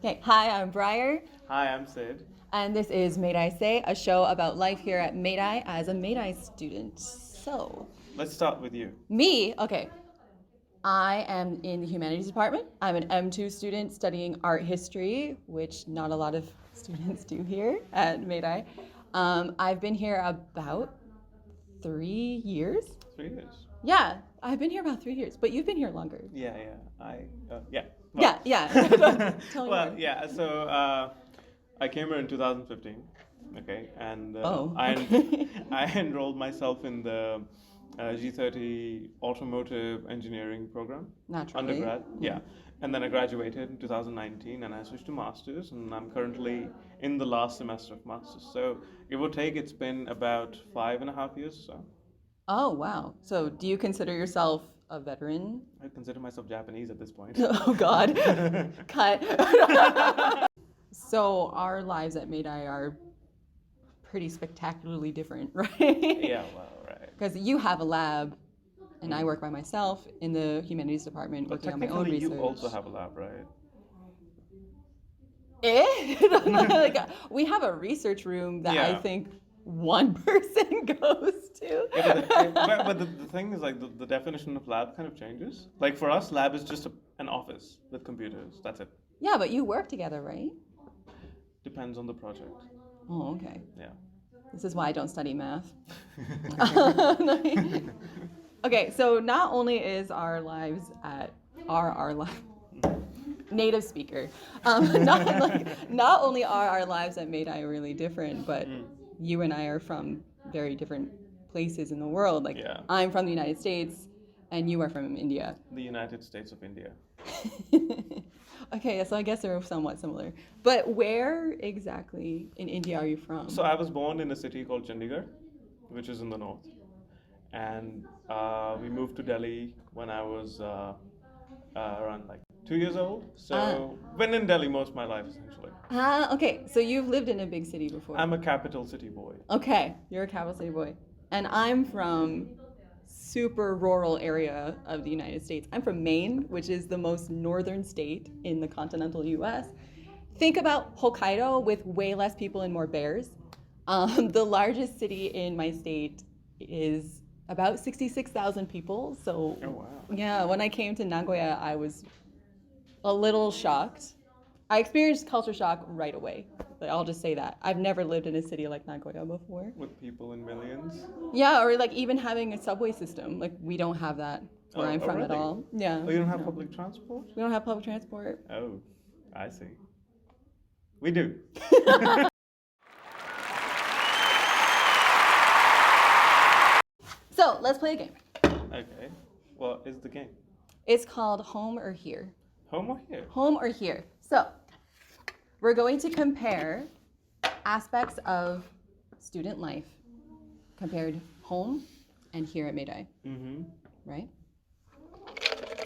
Okay, hi, I'm Briar, Hi, I'm Sid. and this is MeidaiSay, a show about life here at Meidai as a Meidai student. So, Let's start with you. okay, I am in the humanities department. I'm an M2 student studying art history, which not a lot of students do here at Meidai. I've been here about 3 years. 3 years. Yeah, I've been here about 3 years, but you've been here longer. Yeah. Yeah, Well, yeah. Tell me well, more. yeah. So I came here in 2015. Okay, and Oh, okay. I enrolled myself in the G30 Automotive Engineering program, Naturally. undergrad. Yeah, and then I graduated in 2019, and I switched to masters, and I'm currently in the last semester of masters. So give or take, it's been about 5.5 years or so. Oh, wow. So, do you consider yourself a veteran? I consider myself Japanese at this point. Oh, God. Cut. So, our lives at Meidai are pretty spectacularly different, right? Yeah, well, right. Because you have a lab, and I work by myself in the humanities department But working on my own technically, research. you also have a lab, right? Like, we have a research room that I Yeah. think one person goes to. But the thing is, like, the definition of lab kind of changes. Like, for us, lab is just an office with computers. That's it. Yeah, but you work together, right? Depends on the project. Oh, okay. Yeah. This is why I don't study math. Okay, so not only is our lives at our life native speaker, not only are our lives at Meidai really different, but you and I are from very different places in the world. Like Yeah. I'm from the United States, and you are from India. The United States of India. Okay, so I guess they're somewhat similar. But where exactly in India are you from? So I was born in a city called Chandigarh, which is in the north, and we moved to Delhi when I was around like 2 years old. So been in Delhi most of my life essentially. Okay, so you've lived in a big city before. I'm a capital city boy. Okay, you're a capital city boy. And I'm from super rural area of the United States. I'm from Maine, which is the most northern state in the continental US. Think about Hokkaido with way less people and more bears. The largest city in my state is about 66,000 people. So, Oh wow. yeah, when I came to Nagoya, I was a little shocked. I experienced culture shock right away. Like, I'll just say that. I've never lived in a city like Nagoya before. With people in millions. Yeah, or like even having a subway system. Like we don't have that where I'm from at really? all. Yeah. Oh, you don't have no. public transport? We don't have public transport. Oh, I see. We do. So let's play a game. Okay. What is the game? It's called Home or Here. Home or here? Home or Here. So we're going to compare aspects of student life compared home and here at Meidai, Mm-hmm. right?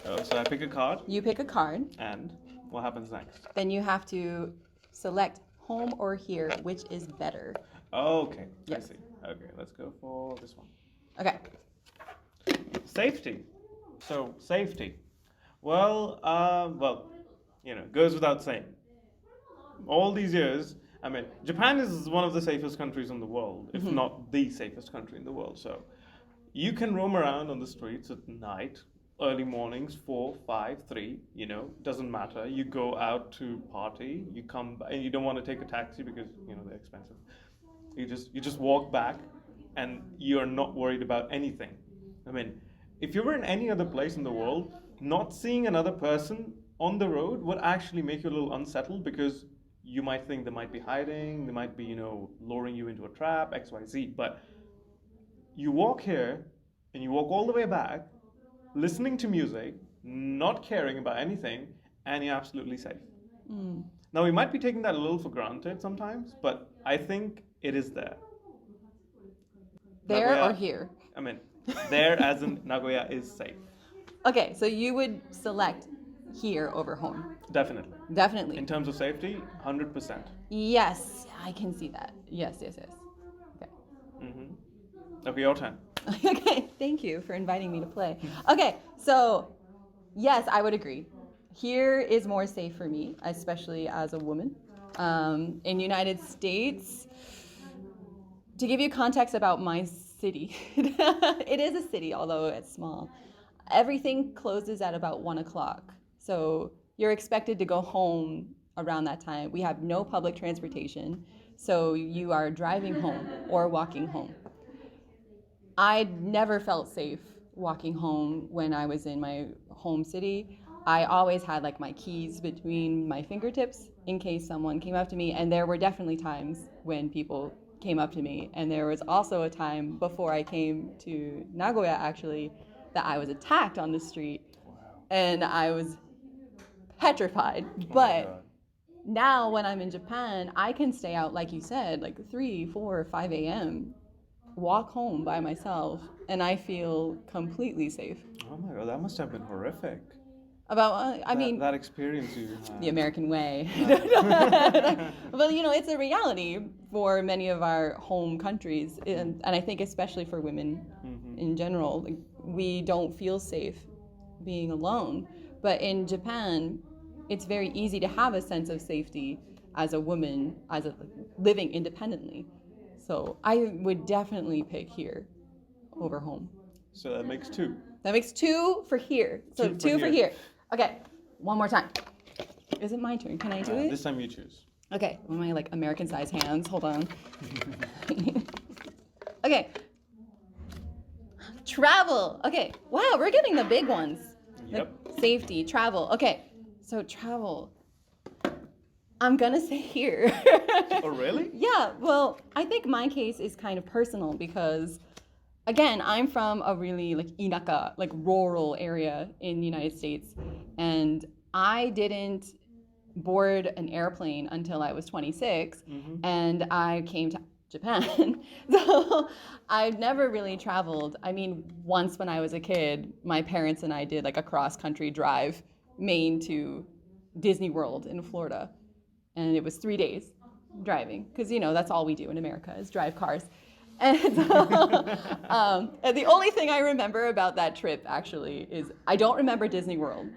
Oh, so I pick a card, You pick a card, and what happens next? then you have to select home or here, which is better. Okay, Yes. I see. Okay, let's go for this one. Okay. Safety. So safety. Well, goes without saying. All these years, I mean, Japan is one of the safest countries in the world, if not the safest country in the world. So you can roam around on the streets at night, early mornings, 4, 5, 3, doesn't matter. You go out to party, you come and you don't want to take a taxi because, they're expensive. You just walk back and you're not worried about anything. I mean, if you were in any other place in the world, not seeing another person on the road would actually make you a little unsettled because you might think they might be hiding, they might be, luring you into a trap, XYZ. But you walk here and you walk all the way back, listening to music, not caring about anything, and you're absolutely safe. Now, we might be taking that a little for granted sometimes, but I think it is there. There Nagoya- or here? I mean, there as in Nagoya is safe. Okay, so you would select here over home. Definitely. Definitely. In terms of safety, 100%. Yes, I can see that. Yes. Okay. Okay, your turn. Okay, thank you for inviting me to play. Okay, so yes, I would agree. Here is more safe for me, especially as a woman. In United States, to give you context about my city, it is a city, although it's small. Everything closes at about 1 o'clock. So you're expected to go home around that time. We have no public transportation. So you are driving home or walking home. I never felt safe walking home when I was in my home city. I always had like my keys between my fingertips in case someone came up to me. And there were definitely times when people came up to me. And there was also a time before I came to Nagoya, actually, that I was attacked on the street. And I was petrified. But now when I'm in Japan, I can stay out, like you said, like 3, 4, 5 a.m., walk home by myself, and I feel completely safe. Oh my god, that must have been horrific. About, that experience you had. The American way. But it's a reality for many of our home countries, and I think especially for women in general, like, we don't feel safe being alone. But in Japan, it's very easy to have a sense of safety as a woman, living independently. So I would definitely pick here over home. So that makes 2. That makes 2 for here. So 2 for here. Okay, one more time. Is it my turn? Can I do it? This time you choose. Okay, with my like American-sized hands. Hold on. Okay. Travel. Okay. Wow, we're getting the big ones. Yep. Like safety, travel. Okay. So travel. I'm gonna say here. Oh, really? Yeah, well, I think my case is kind of personal because, again, I'm from a really like inaka, like rural area in the United States, and I didn't board an airplane until I was 26, and I came to Japan. So I've never really traveled. I mean, once when I was a kid, my parents and I did like a cross-country drive, Maine to Disney World in Florida. And it was 3 days driving, because that's all we do in America is drive cars. And, and the only thing I remember about that trip actually is I don't remember Disney World.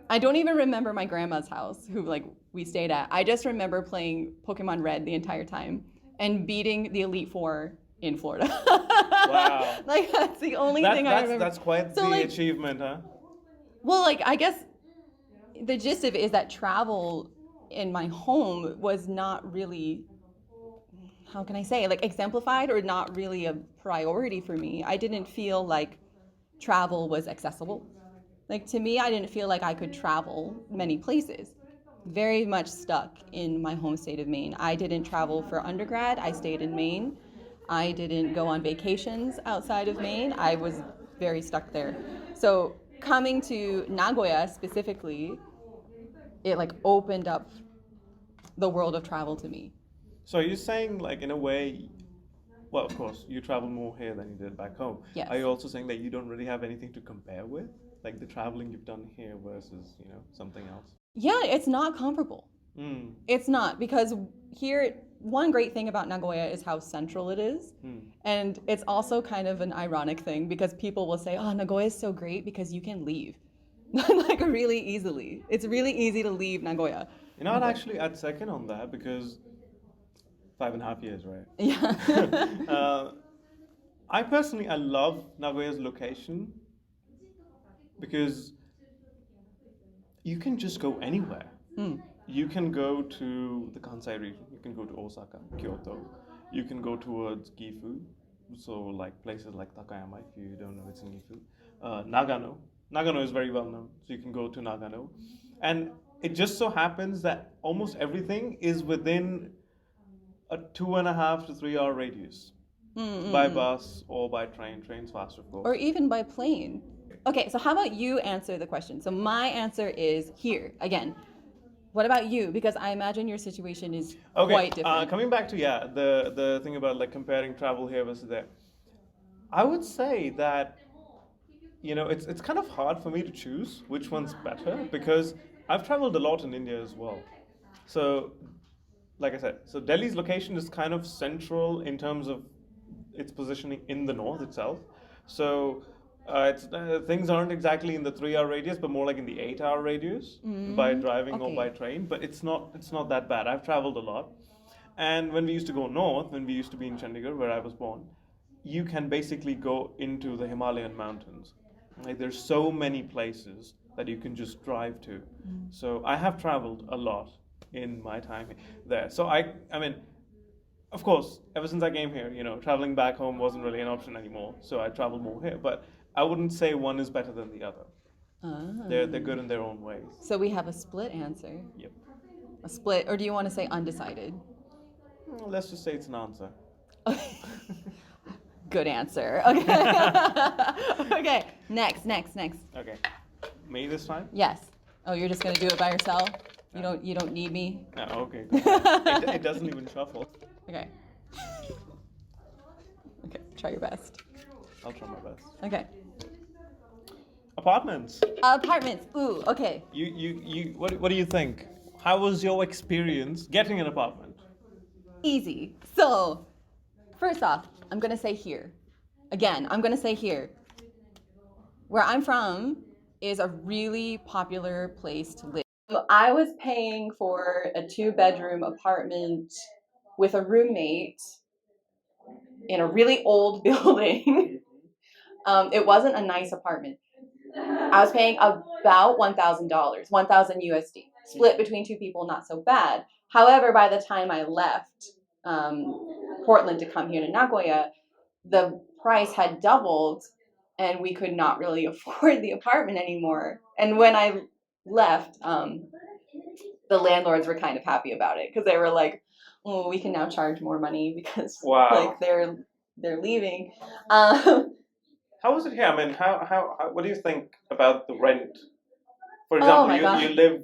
I don't even remember my grandma's house, who like we stayed at. I just remember playing Pokemon Red the entire time and beating the Elite Four in Florida. Wow. Like that's the only thing I remember. That's quite the achievement, huh? Well, like I guess the gist of it is that travel in my home was not really, how can I say, like exemplified or not really a priority for me. I didn't feel like travel was accessible. Like to me, I didn't feel like I could travel many places. Very much stuck in my home state of Maine. I didn't travel for undergrad. I stayed in Maine. I didn't go on vacations outside of Maine. I was very stuck there. So coming to Nagoya specifically, it like opened up the world of travel to me. So you're saying, like, in a way, well, of course, you travel more here than you did back home. Yes. Are you also saying that you don't really have anything to compare with? Like the traveling you've done here versus, something else? Yeah, it's not comparable. It's not, because here, one great thing about Nagoya is how central it is. And it's also kind of an ironic thing because people will say, oh, Nagoya is so great because you can leave. Like really easily. It's really easy to leave Nagoya. I'd actually add second on that because 5.5 years, right? Yeah. I personally love Nagoya's location because you can just go anywhere. You can go to the Kansai region, you can go to Osaka, Kyoto, you can go towards Gifu, so like places like Takayama, if you don't know, it's in Gifu. Nagano. Nagano is very well known, so you can go to Nagano. And it just so happens that almost everything is within a 2.5 to 3 hour radius. By bus or by train. Train's faster, of course. Or even by plane. Okay, so how about you answer the question? So my answer is here, again. What about you? Because I imagine your situation is quite different. Coming back to, the thing about like comparing travel here versus there. I would say that, it's kind of hard for me to choose which one's better because I've traveled a lot in India as well. So, like I said, so Delhi's location is kind of central in terms of its positioning in the north itself. So Things aren't exactly in the 3 hour radius, but more like in the 8 hour radius by driving or by Okay. train. But it's not that bad. I've traveled a lot, and when we used to go north, when we used to be in Chandigarh, where I was born, you can basically go into the Himalayan mountains. Like there's so many places that you can just drive to. So I have traveled a lot in my time there. So I mean, of course, ever since I came here, traveling back home wasn't really an option anymore. So I traveled more here. But I wouldn't say one is better than the other. They're good Ah. in their own ways. So we have a split answer. Yep. A split, or do you want to say undecided? Let's just say it's an answer. Good answer. Okay. Okay. Next. Okay. Me this time? Yes. Oh, you're just gonna do it by yourself? You don't need me? No, okay. It doesn't even shuffle. Okay. Okay. Try your best. I'll try my best. Okay. Apartments. Apartments. Ooh. Okay. What do you think? How was your experience getting an apartment? Easy. So, first off, I'm gonna say here. Again, I'm gonna say here. Where I'm from is a really popular place to live. So I was paying for a 2-bedroom apartment with a roommate in a really old building. It wasn't a nice apartment. I was paying about $1,000, 1,000 USD, split between 2 people, not so bad. However, by the time I left Portland to come here to Nagoya, the price had doubled and we could not really afford the apartment anymore. And when I left, the landlords were kind of happy about it because they were like, "Oh, we can now charge more money because Wow. like they're leaving." How was it here? I mean, how what do you think about the rent? For Oh example, my God. you live,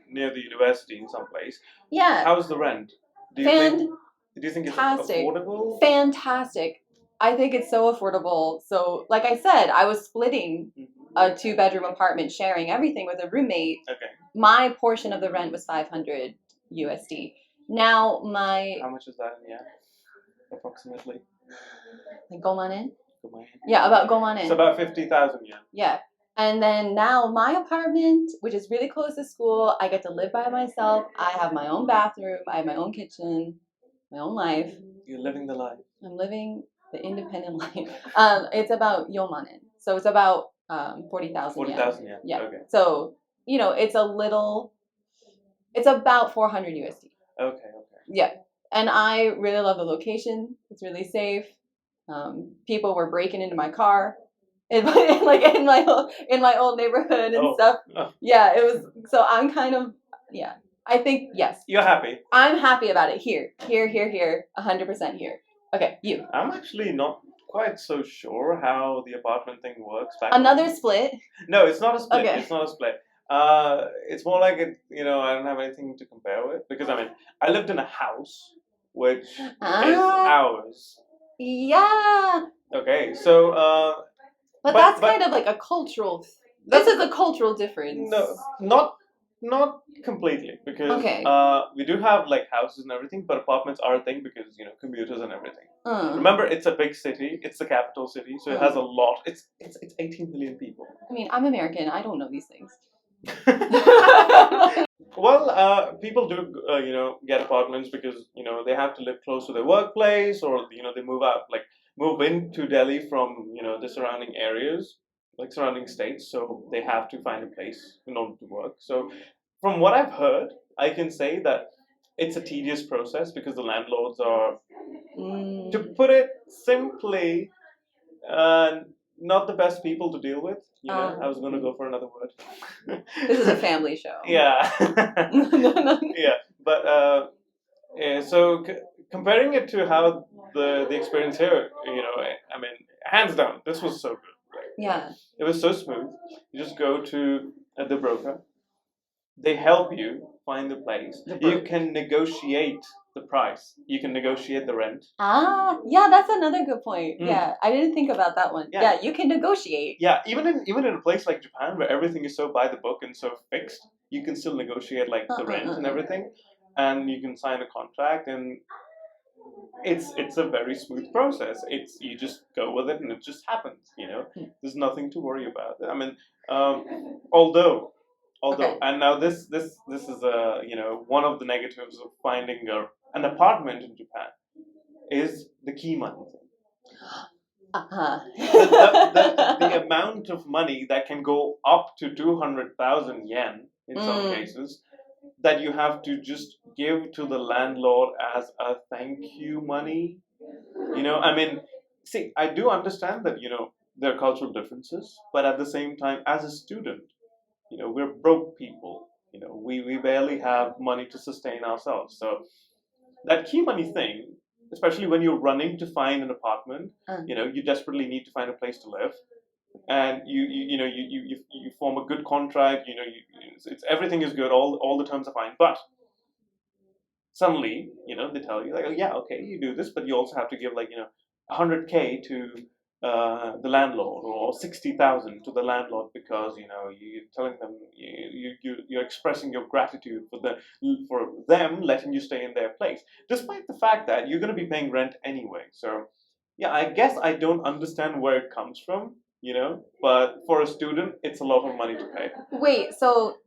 near the university in some place. Yeah, How's the rent? Do you think it's fantastic. affordable? Fantastic. I think it's so affordable. So, like I said, I was splitting a 2-bedroom apartment, sharing everything with a roommate. Okay. My portion of the rent was 500 USD. Now How much is that in yen? Approximately. like Goman in? Come on. Yeah, about Goman in. It's about 50,000 yen. Yeah. And then now my apartment, which is really close to school, I get to live by myself. I have my own bathroom, I have my own kitchen, my own life. You're living the life. I'm living the independent life. It's about yomanen, so it's about 40,000 yen. 40,000 yen. Yeah. Okay. So it's about 400 USD. Okay. Yeah, and I really love the location. It's really safe. People were breaking into my car, in my old neighborhood and stuff. Oh. Yeah, it was. So I'm kind of I think yes. You're happy. I'm happy about it. Here, 100% here. Okay, you. I'm actually not quite so sure how the apartment thing works. Another split. No, it's not a split. Okay. It's not a split. It's more like it. I don't have anything to compare with because I lived in a house which is ours. Yeah. Okay, so But that's kind of like a cultural. This is a cultural difference. No, not completely because Okay. we do have like houses and everything, but apartments are a thing because commuters and everything. Remember, it's a big city. It's the capital city, so it has a lot. It's 18 million people. I mean, I'm American. I don't know these things. Well, people do, get apartments because they have to live close to their workplace, or they move into Delhi from the surrounding areas, like surrounding states. So they have to find a place in order to work. So, from what I've heard, I can say that it's a tedious process because the landlords are, to put it simply, not the best people to deal with. I was going to go for another word. This is a family show. Yeah. No. Yeah, but so comparing it to how the experience here, I mean, hands down, this was so good. Right? Yeah. It was so smooth. You just go to the broker. They help you find the place. You can negotiate the price. You can negotiate the rent. Yeah, that's another good point. Yeah, I didn't think about that one. Yeah, you can negotiate. Yeah, even in a place like Japan where everything is so by the book and so fixed, you can still negotiate like the rent and everything, and you can sign a contract. And it's a very smooth process. It's you just go with it and it just happens. There's nothing to worry about. I mean, although Okay. and now this is one of the negatives of finding an apartment in Japan is the key money thing. Uh-huh. The amount of money that can go up to 200,000 yen in some cases that you have to just give to the landlord as a thank you money. I mean, see, I do understand that, there are cultural differences, but at the same time, as a student, we're broke people. We barely have money to sustain ourselves. So that key money thing, especially when you're running to find an apartment, you desperately need to find a place to live, and you form a good contract. It's everything is good, all the terms are fine, but suddenly, they tell you like, oh yeah, okay, you do this, but you also have to give 100K to the landlord, or 60,000 to the landlord, because you're telling them you're expressing your gratitude for them letting you stay in their place, despite the fact that you're going to be paying rent anyway. So yeah, I guess I don't understand where it comes from, but for a student, it's a lot of money to pay. Wait, so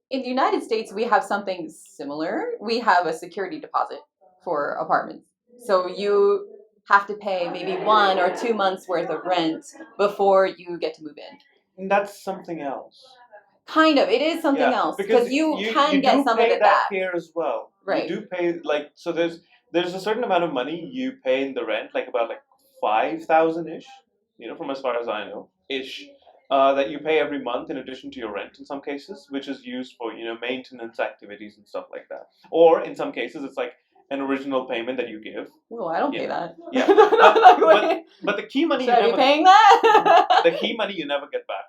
in the United States, we have something similar. We have a security deposit for apartments. So you have to pay maybe 1 or 2 months worth of rent before you get to move in. And that's something else. Kind of. It is something Yeah, else because you you can get do some of pay it that back. here as well. Right. You do pay so there's a certain amount of money you pay in the rent, like about 5,000 ish, from as far as I know, ish, that you pay every month in addition to your rent in some cases, which is used for maintenance activities and stuff like that. Or in some cases, it's like an original payment that you give. Oh, I don't pay that. Yeah, but the key money Should I be paying that? the key money you never get back.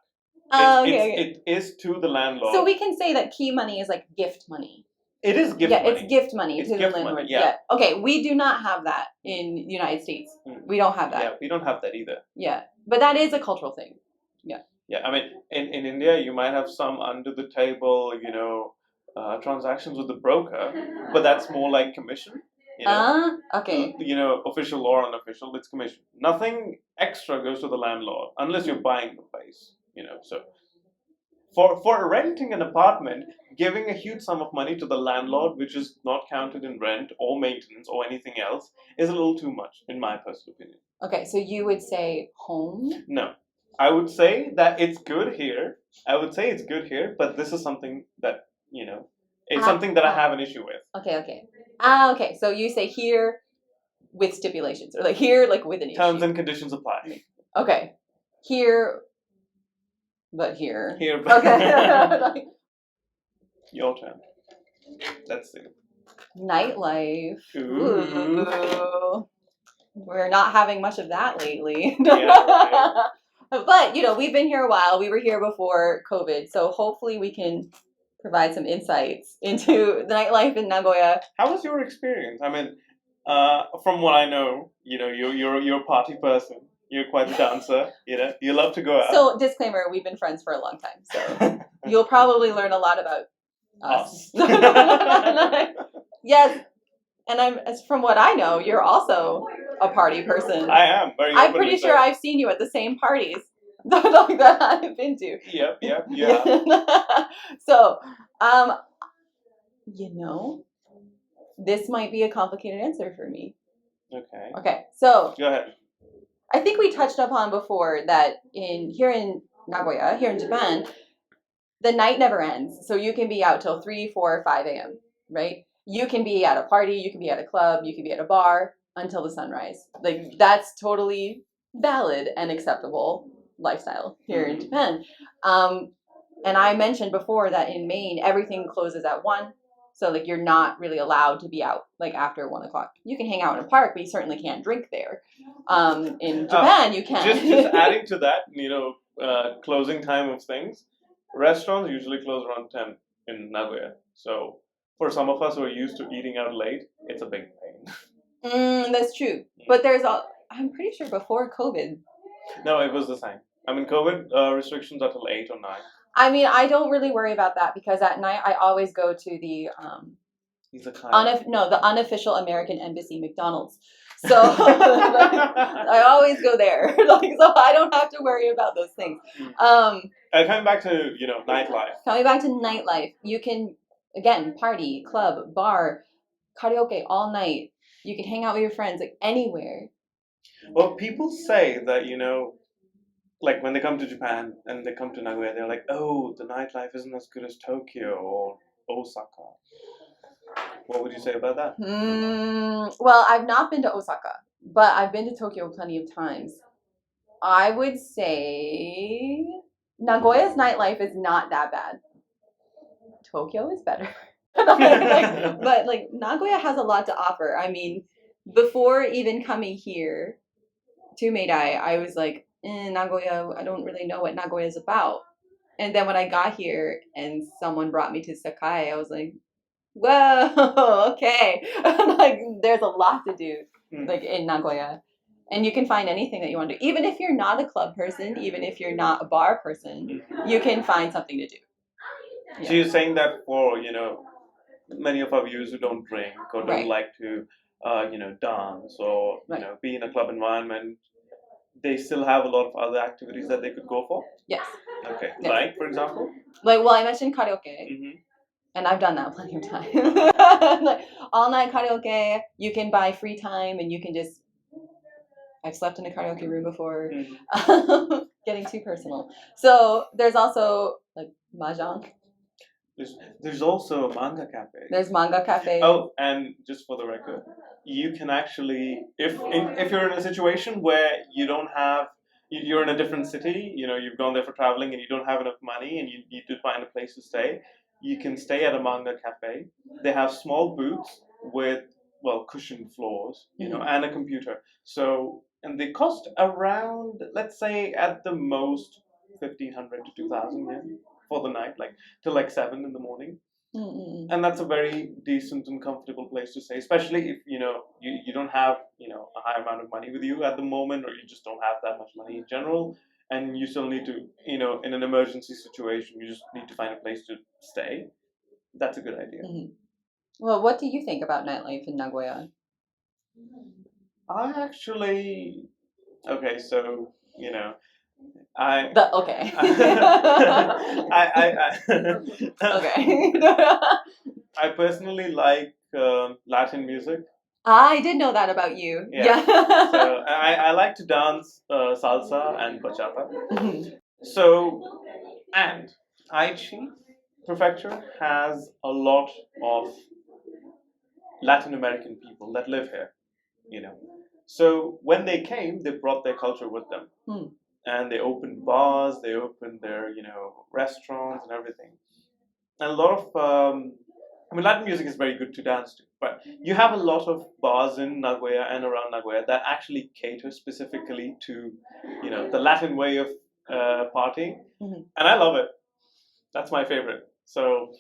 Okay. It is to the landlord. So we can say that key money is like gift money. It is gift money. Yeah, it's gift money It's to the gift landlord. money, yeah. Okay, we do not have that in the United States. We don't have that. Yeah, we don't have that either. Yeah, but that is a cultural thing. Yeah. Yeah, I mean, in India, you might have some under the table, transactions with the broker, but that's more like commission. Okay. Official or unofficial, it's commission. Nothing extra goes to the landlord unless you're buying the place. So for renting an apartment, giving a huge sum of money to the landlord, which is not counted in rent or maintenance or anything else, is a little too much, in my personal opinion. Okay, so you would say home? No. I would say that it's good here. But this is something that, it's something that I have an issue with. Okay. Okay, so you say here with stipulations, or here with an issue. Terms and conditions apply. Okay. Here, but here. Here, but okay. Your turn. Let's see. Nightlife. Ooh. We're not having much of that lately. Yeah, right. But, we've been here a while. We were here before COVID. So hopefully we can provide some insights into the nightlife in Nagoya. How was your experience? I mean, from what I know, you're a party person. You're quite the dancer. You love to go out. So, disclaimer, we've been friends for a long time. So you'll probably learn a lot about us. Yes. And from what I know, you're also a party person. I am. I'm pretty sure I've seen you at the same parties that I've been to. Yep. So, this might be a complicated answer for me. Okay. So go ahead. I think we touched upon before that here in Nagoya, here in Japan, the night never ends. So you can be out till 3, 4, 5 a.m., right? You can be at a party, you can be at a club, you can be at a bar until the sunrise. That's totally valid and acceptable lifestyle here in Japan. And I mentioned before that in Maine, everything closes at 1. So you're not really allowed to be out after 1 o'clock. You can hang out in a park, but you certainly can't drink there. In Japan, you can. Just adding to that, closing time of things, restaurants usually close around 10 in Nagoya. So for some of us who are used to eating out late, it's a big pain. That's true. But I'm pretty sure before COVID. No, it was the same. I mean, COVID restrictions are till 8 or 9. I mean, I don't really worry about that because at night I always go to the No, the unofficial American Embassy McDonald's. So I always go there, like, so I don't have to worry about those things. Coming back to nightlife. Coming back to nightlife, you can again party, club, bar, karaoke all night. You can hang out with your friends like anywhere. Well, people say that like when they come to Japan and they come to Nagoya, they're like, "Oh, the nightlife isn't as good as Tokyo or Osaka." What would you say about that? Well, I've not been to Osaka, but I've been to Tokyo plenty of times. I would say Nagoya's nightlife is not that bad. Tokyo is better. But like Nagoya has a lot to offer. I mean, before even coming here to Meidai, I was like, Nagoya, I don't really know what Nagoya is about. And then when I got here and someone brought me to Sakai, I was like, whoa, okay. Like there's a lot to do like in Nagoya. And you can find anything that you want to do. Even if you're not a club person, even if you're not a bar person, you can find something to do. So you're saying that for, many of our viewers who don't drink or don't like to, dance or, be in a club environment, they still have a lot of other activities that they could go for? Yes. Okay. Yes. Like, for example? Like, well, I mentioned karaoke. And I've done that plenty of times. Like, all night karaoke, you can buy free time and you can just... I've slept in a karaoke room before. Getting too personal. So there's also like mahjong. There's also a manga cafe. There's manga cafe. Oh, and just for the record, you can actually, if you're in a situation where you're in a different city, you've gone there for traveling and you don't have enough money and you need to find a place to stay, you can stay at a manga cafe. They have small booths with, cushioned floors, and a computer. So, and they cost around, let's say at the most, 1,500 to 2,000 yen for the night, like till like 7 in the morning. And that's a very decent and comfortable place to stay, especially if you don't have a high amount of money with you at the moment, or you just don't have that much money in general, and you still need to in an emergency situation you just need to find a place to stay. That's a good idea. Well, what do you think about nightlife in Nagoya? I actually so I okay. I personally like Latin music. I did know that about you. Yeah. So I like to dance salsa and bachata. So, and Aichi Prefecture has a lot of Latin American people that live here, So when they came, they brought their culture with them. And they opened bars, they opened their, restaurants and everything. And a lot of, Latin music is very good to dance to, but you have a lot of bars in Nagoya and around Nagoya that actually cater specifically to, the Latin way of partying. And I love it. That's my favorite. So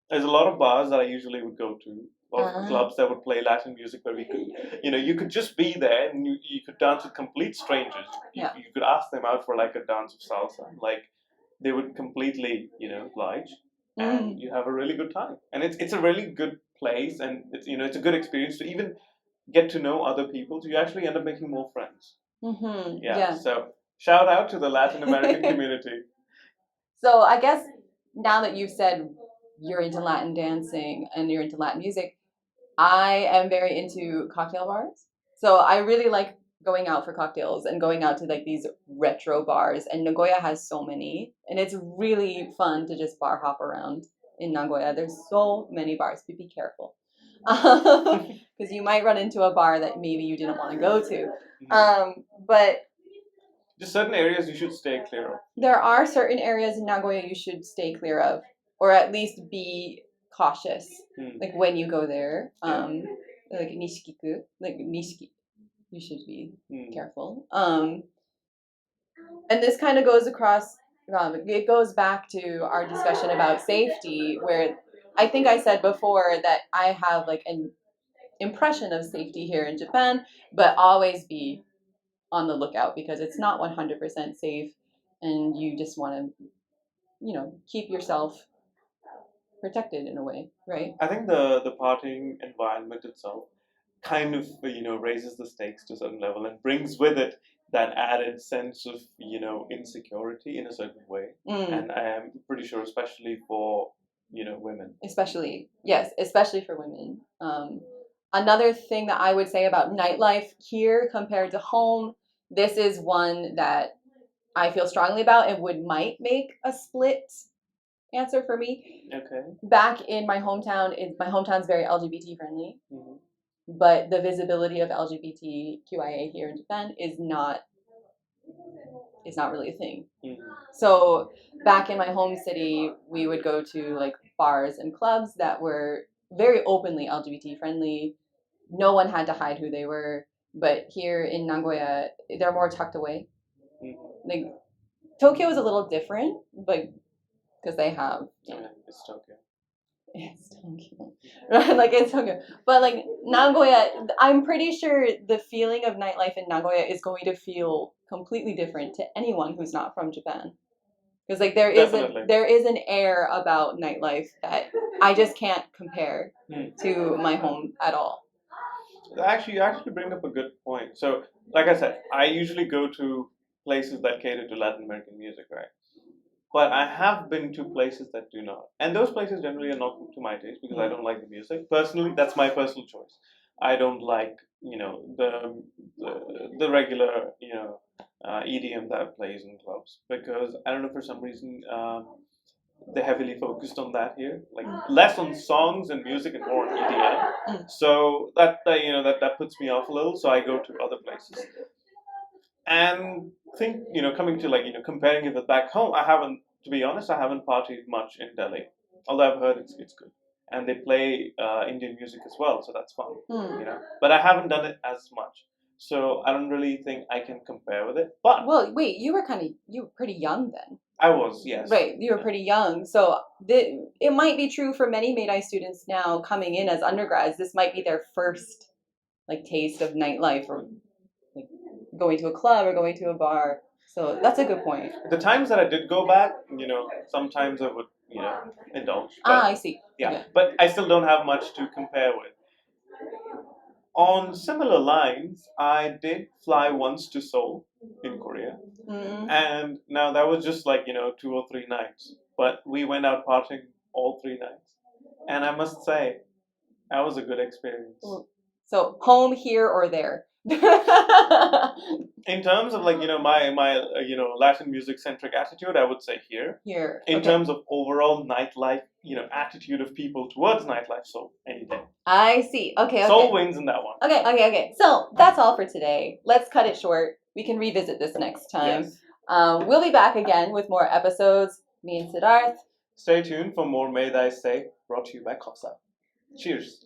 there's a lot of bars that I usually would go to, or clubs that would play Latin music where we could, you could just be there and you could dance with complete strangers. You could ask them out for like a dance of salsa. Like they would completely, oblige. And you have a really good time. And it's a really good place, and it's a good experience to even get to know other people. So you actually end up making more friends. Yeah. So shout out to the Latin American community. So I guess now that you've said you're into Latin dancing and you're into Latin music, I am very into cocktail bars. So I really like going out for cocktails and going out to like these retro bars, and Nagoya has so many, and it's really fun to just bar hop around in Nagoya. There's so many bars, but be careful because you might run into a bar that maybe you didn't want to go to. But just certain areas you should stay clear of. There are certain areas in Nagoya you should stay clear of, or at least be cautious, like when you go there. Like Nishikiku, like Nishiki, you should be careful. And this kind of goes across. It goes back to our discussion about safety, where I think I said before that I have like an impression of safety here in Japan, but always be on the lookout because it's not 100% safe, and you just want to, keep yourself protected in a way, right? I think the partying environment itself kind of raises the stakes to a certain level and brings with it that added sense of insecurity in a certain way. And I am pretty sure, especially for women. Especially, yes, especially for women. Another thing that I would say about nightlife here compared to home, this is one that I feel strongly about and might make a split answer for me. Okay. Back in my hometown, my hometown's very LGBT friendly, but the visibility of LGBTQIA here in Japan is not really a thing. So back in my home city, we would go to like bars and clubs that were very openly LGBT friendly. No one had to hide who they were. But here in Nagoya, they're more tucked away. Like Tokyo is a little different, but because they have. It's Tokyo. It's Tokyo. Like it's Tokyo. But like Nagoya, I'm pretty sure the feeling of nightlife in Nagoya is going to feel completely different to anyone who's not from Japan. Because like there is an air about nightlife that I just can't compare to my home at all. Actually, you actually bring up a good point. So, like I said, I usually go to places that cater to Latin American music, right? But I have been to places that do not. And those places generally are not to my taste because I don't like the music. Personally, that's my personal choice. I don't like, the regular, EDM that plays in clubs because I don't know, for some reason, they're heavily focused on that here, like less on songs and music and more on EDM. So that puts me off a little. So I go to other places. And coming to comparing it with back home, to be honest, I haven't partied much in Delhi, although I've heard it's good, and they play Indian music as well, so that's fun, But I haven't done it as much, so I don't really think I can compare with it. But wait, you were pretty young then. I was, yes. Right, you were pretty young, so it might be true for many Meidai students now coming in as undergrads. This might be their first taste of nightlife or going to a club or going to a bar. So that's a good point. The times that I did go back, sometimes I would, indulge. But, I see. Yeah, okay. But I still don't have much to compare with. On similar lines, I did fly once to Seoul in Korea. And now that was just 2 or 3 nights. But we went out partying all 3 nights. And I must say, that was a good experience. So home, here, or there? In terms of my Latin music centric attitude, I would say here. In terms of overall nightlife, attitude of people towards nightlife, so any day. I see. Okay. Seoul wins in that one. Okay. So that's all for today. Let's cut it short. We can revisit this next time. Yes. We'll be back again with more episodes. Me and Siddharth. Stay tuned for more MeidaiSay, brought to you by COFSA. Cheers.